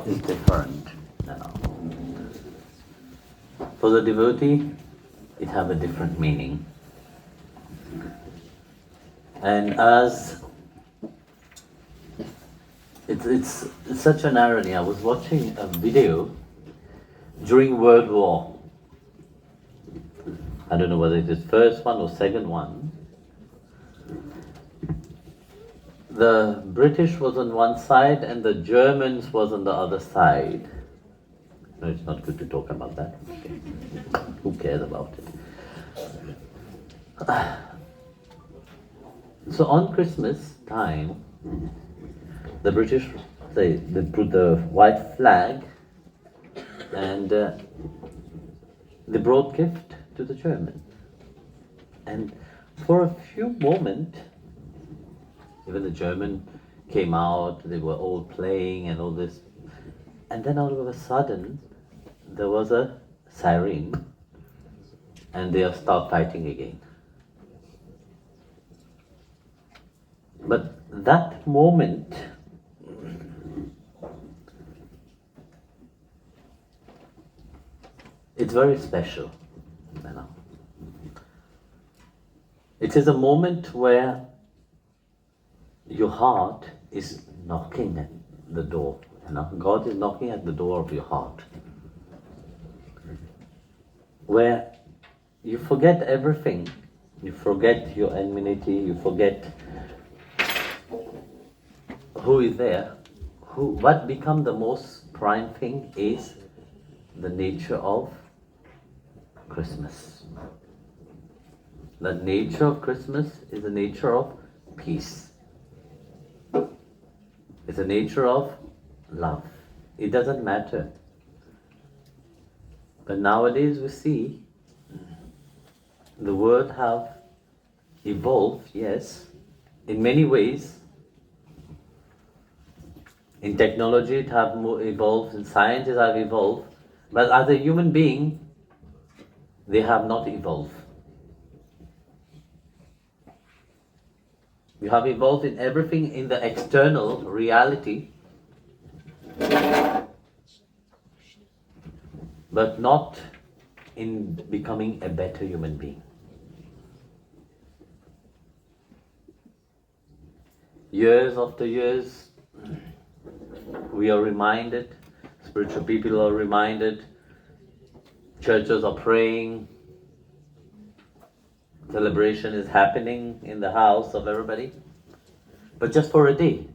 is different. For the devotee, it have a different meaning. And as it's such an irony. I was watching a video during World War. I don't know whether it is first one or second one. The British was on one side and the Germans was on the other side. No, it's not good to talk about that. Okay. Who cares about it? So on Christmas time, the British, they put the white flag and they brought gift to the German. And for a few moments, even the German came out, they were all playing and all this. And then all of a sudden, there was a siren and they start fighting again. But that moment, it's very special. It is a moment where your heart is knocking at the door. God is knocking at the door of your heart. Where you forget everything. You forget your enmity, you forget who is there. What become the most prime thing is the nature of Christmas. The nature of Christmas is the nature of peace. It's the nature of love. It doesn't matter. But nowadays we see the world have evolved, yes, in many ways. In technology it have evolved, in science it have evolved, but as a human being, they have not evolved. You have evolved in everything in the external reality, but not in becoming a better human being. Years after years, we are reminded, spiritual people are reminded, churches are praying, celebration is happening in the house of everybody, but just for a day.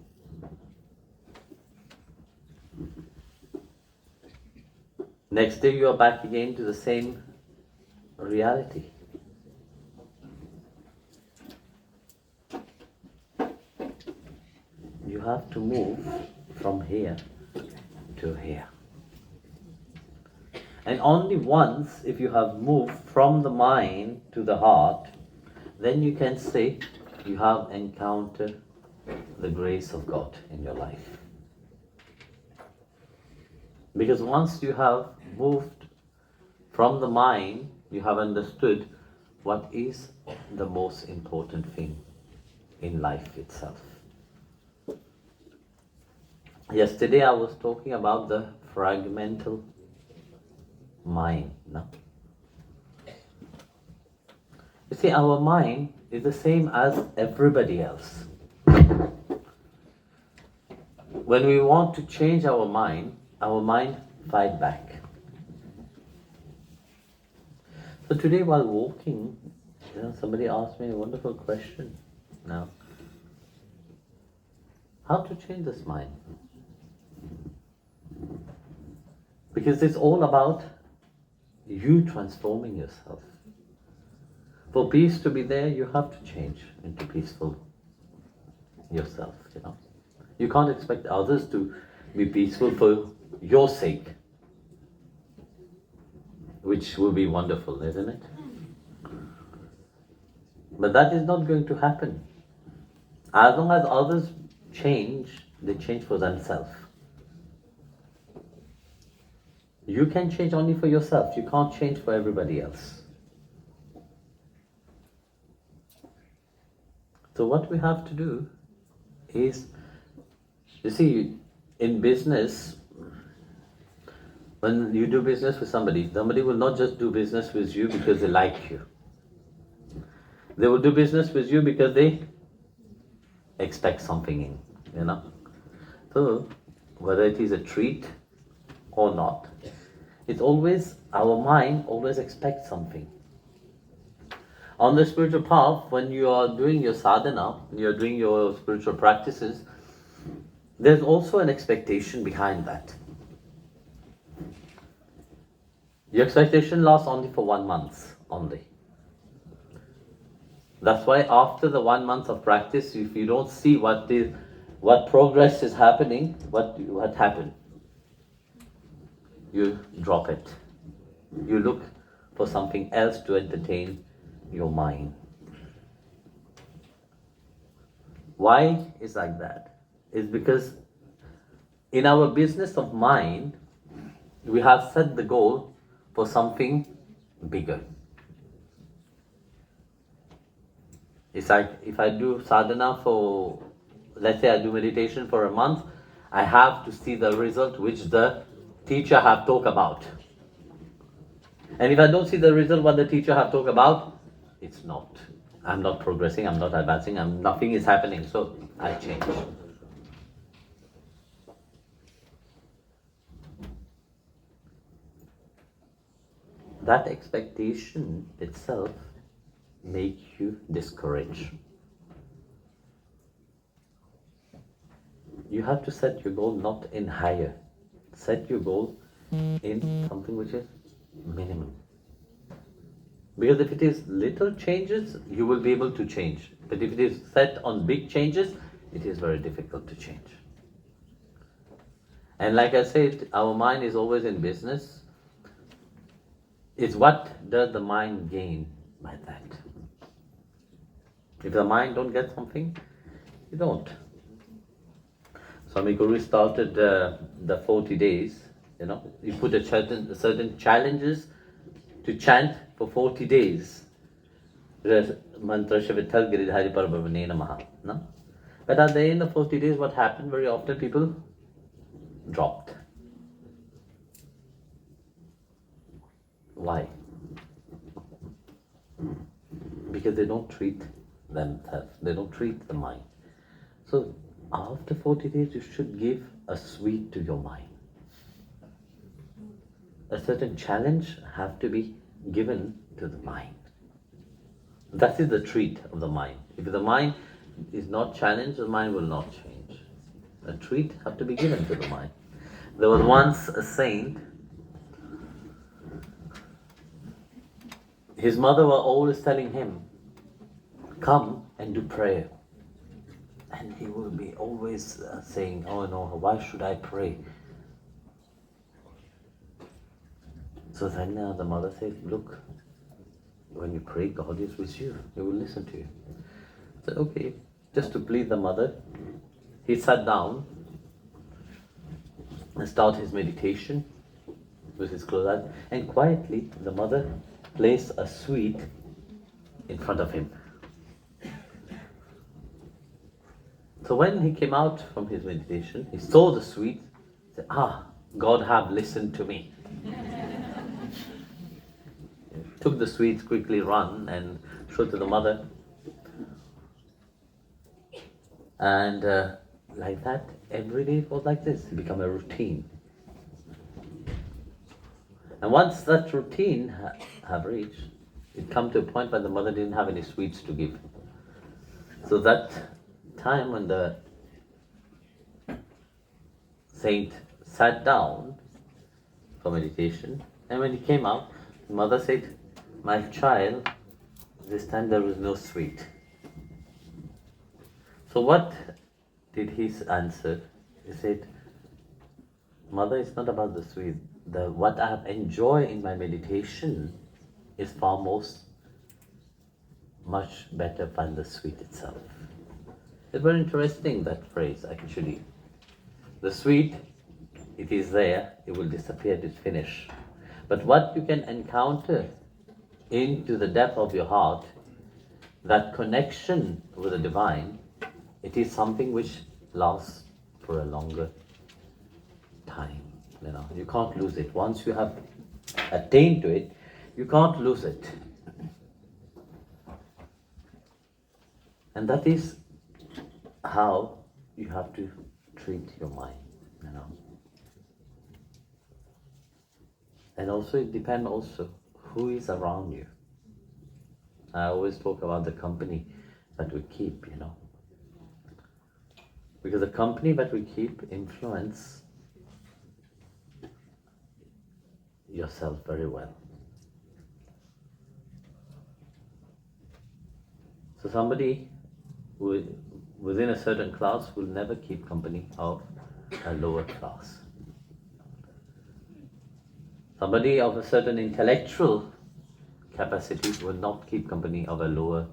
Next day you are back again to the same reality. You have to move from here to here. And only once, if you have moved from the mind to the heart, then you can say you have encountered the grace of God in your life. Because once you have moved from the mind, you have understood what is the most important thing in life itself. Yesterday I was talking about the fragmental mind. No? You see, our mind is the same as everybody else. When we want to change our mind fight back. So today while walking, somebody asked me a wonderful question. Now, how to change this mind? Because it's all about you transforming yourself. For peace to be there, you have to change into peaceful yourself, You can't expect others to be peaceful for your sake, which will be wonderful, isn't it? But that is not going to happen. As long as others change, they change for themselves. You can change only for yourself. You can't change for everybody else. So what we have to do is, you see, in business, When you do business with somebody, somebody will not just do business with you because they like you. They will do business with you because they expect something in. So, whether it is a treat or not, it's always, our mind always expects something. On the spiritual path, when you are doing your sadhana, you are doing your spiritual practices, there's also an expectation behind that. Your expectation lasts only for 1 month only. That's why after the 1 month of practice, if you don't see what progress is happening, what happened, you drop it. You look for something else to entertain your mind. Why is like that? It's because in our business of mind, we have set the goal for something bigger. It's like if I do sadhana for, let's say I do meditation for a month, I have to see the result which the teacher have talked about. And if I don't see the result what the teacher have talked about, it's not. I'm not progressing, I'm not advancing, nothing is happening, so I change. That expectation itself makes you discouraged. You have to set your goal not in higher. Set your goal in something which is minimum. Because if it is little changes, you will be able to change. But if it is set on big changes, it is very difficult to change. And like I said, our mind is always in business. It's what does the mind gain by that? If the mind don't get something, you don't. Swami Guru started the 40 days, you put a certain challenges to chant for 40 days. Mantra Shavithal Giridhari Parabhavane Namaha. No? But at the end of 40 days, what happened? Very often people dropped. Why? Because they don't treat themselves, they don't treat the mind. So after 40 days, you should give a sweet to your mind. A certain challenge have to be given to the mind. That is the treat of the mind. If the mind is not challenged, the mind will not change. A treat have to be given to the mind. There was once a saint, his mother was always telling him, come and do prayer. And he will be always saying, oh no, why should I pray? So then the mother said, look, when you pray, God is with you. He will listen to you. So okay, just to please the mother, he sat down and started his meditation with his closed eyes. And quietly, the mother placed a sweet in front of him. So when he came out from his meditation, he saw the sweet, said, God have listened to me. Took the sweets, quickly run and showed to the mother. And like that, every day it was like this. It became a routine. And once that routine have reached, it come to a point where the mother didn't have any sweets to give. So that time when the saint sat down for meditation, and when he came out, the mother said, my child, this time there was no sweet. So what did he answer? He said, mother, it's not about the sweet. What I have enjoyed in my meditation is far much better than the sweet itself. It's very interesting, that phrase, actually. The sweet, it is there, it will disappear, it is finished. But what you can encounter into the depth of your heart, that connection with the divine, it is something which lasts for a longer time. You can't lose it. Once you have attained to it, you can't lose it. And that is how you have to treat your mind. And also it depends also who is around you. I always talk about the company that we keep, because the company that we keep influence yourself very well. So somebody within a certain class will never keep company of a lower class. Somebody of a certain intellectual capacity will not keep company of a lower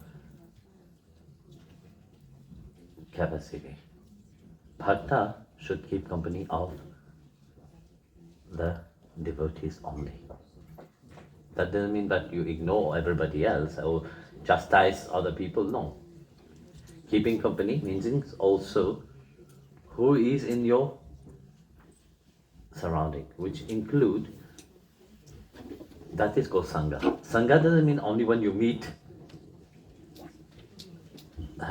capacity. Bhakta should keep company of the devotees only. That doesn't mean that you ignore everybody else or chastise other people, no. Keeping company means also who is in your surrounding, which include, that is called Sangha. Sangha doesn't mean only when you meet,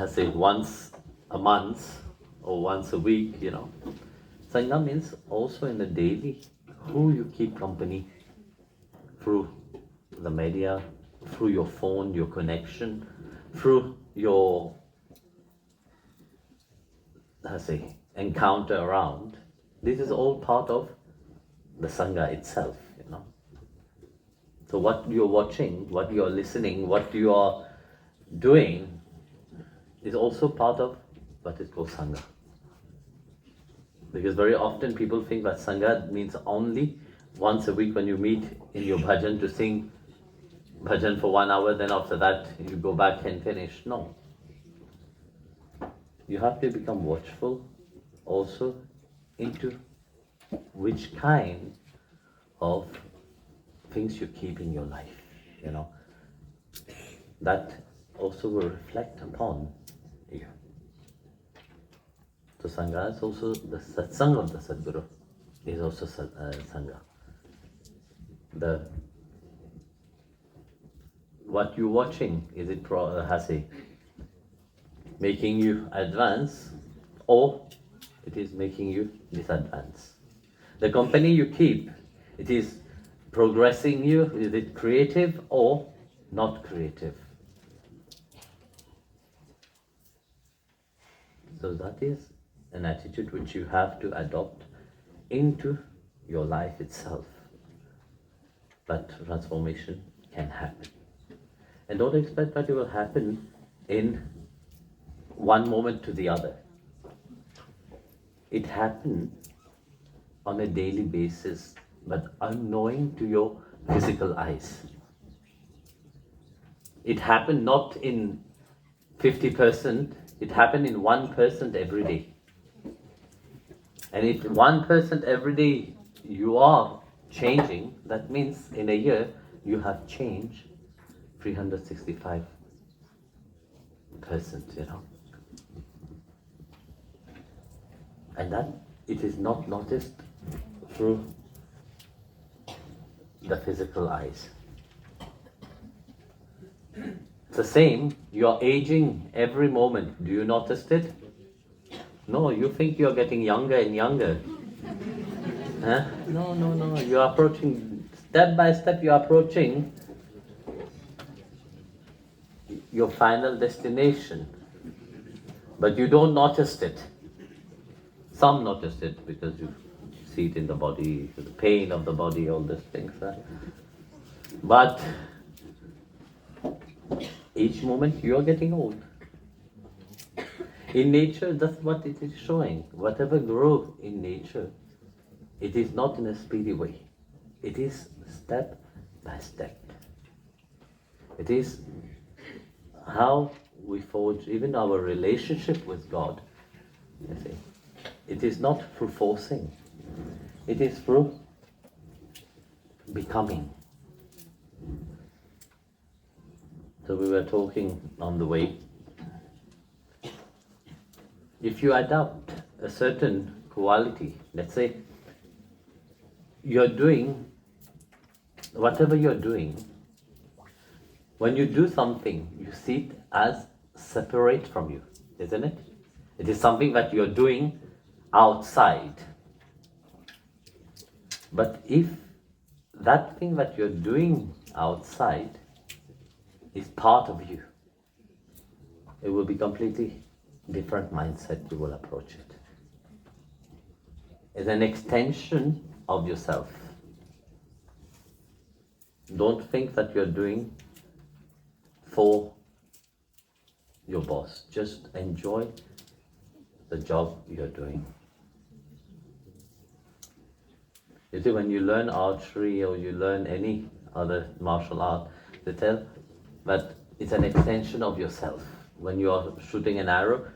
say once a month or once a week, Sangha means also in the daily, who you keep company through the media, through your phone, your connection, through your, encounter around. This is all part of the Sangha itself, So what you're watching, what you're listening, what you are doing is also part of what is called Sangha. Because very often people think that Sangha means only once a week when you meet in your bhajan to sing bhajan for 1 hour, then after that you go back and finish. No. You have to become watchful also into which kind of things you keep in your life, That also will reflect upon you. So Sangha is also the satsang of the Sadguru, is also Sangha. What you're watching, is it making you advance, or it is making you disadvance? The company you keep, it is progressing you, is it creative or not creative? So that is an attitude which you have to adopt into your life itself. That transformation can happen. And don't expect that it will happen in one moment to the other. It happens on a daily basis, but unknowing to your physical eyes. It happened not in 50%, it happened in 1% every day. And if 1% every day you are changing, that means in a year you have changed 365%, And that it is not noticed through the physical eyes. It's the same, you're aging every moment. Do you notice it? No, you think you're getting younger and younger. Huh? No. You're approaching, step by step you're approaching your final destination. But you don't notice it. Some notice it because you see it in the body, the pain of the body, all these things. But each moment you are getting old. In nature, that's what it is showing. Whatever grows in nature, it is not in a speedy way. It is step by step. It is how we forge even our relationship with God. You see, it is not through forcing. It is through becoming. So we were talking on the way. If you adopt a certain quality, let's say you're doing, whatever you're doing, when you do something, you see it as separate from you, isn't it? It is something that you're doing outside. But if that thing that you're doing outside is part of you, it will be completely different mindset you will approach it. It's an extension of yourself. Don't think that you're doing for your boss. Just enjoy the job you're doing. You see, when you learn archery or you learn any other martial art, they tell that it's an extension of yourself. When you are shooting an arrow,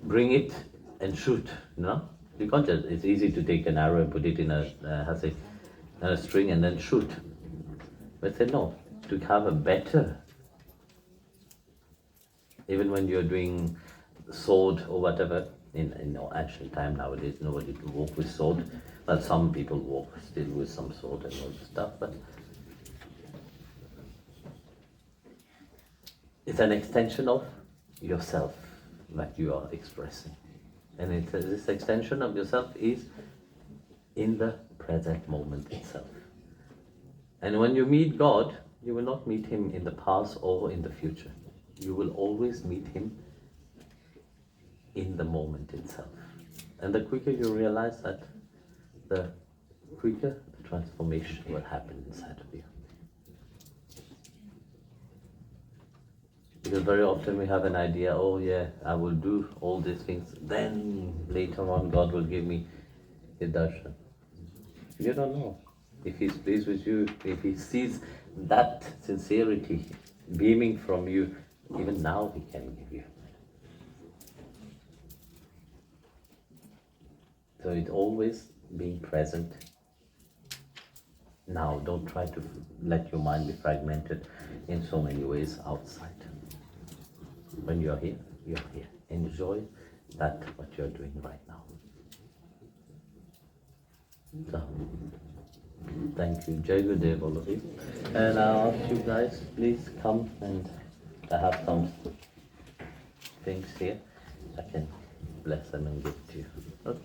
bring it and shoot. You can't just, it's easy to take an arrow and put it in a string and then shoot. But say no, to have a better, even when you're doing sword or whatever, in ancient time nowadays nobody can walk with sword, but some people walk still with some sword and all this stuff, but it's an extension of yourself that you are expressing. And this extension of yourself is in the present moment itself. And when you meet God, you will not meet Him in the past or in the future. You will always meet Him in the moment itself. And the quicker you realize that, the quicker the transformation will happen inside of you. Because very often we have an idea, oh yeah, I will do all these things, then later on God will give me His darshan. You don't know. If He's pleased with you, if He sees that sincerity beaming from you, even now He can give you. So it's always being present now. Don't try to let your mind be fragmented in so many ways outside. When you're here, you're here. Enjoy that what you're doing right now. So, thank you. Jai Gurudev, all of you. And I'll ask you guys, please come, and I have some things here. I can bless them and give to you. Okay.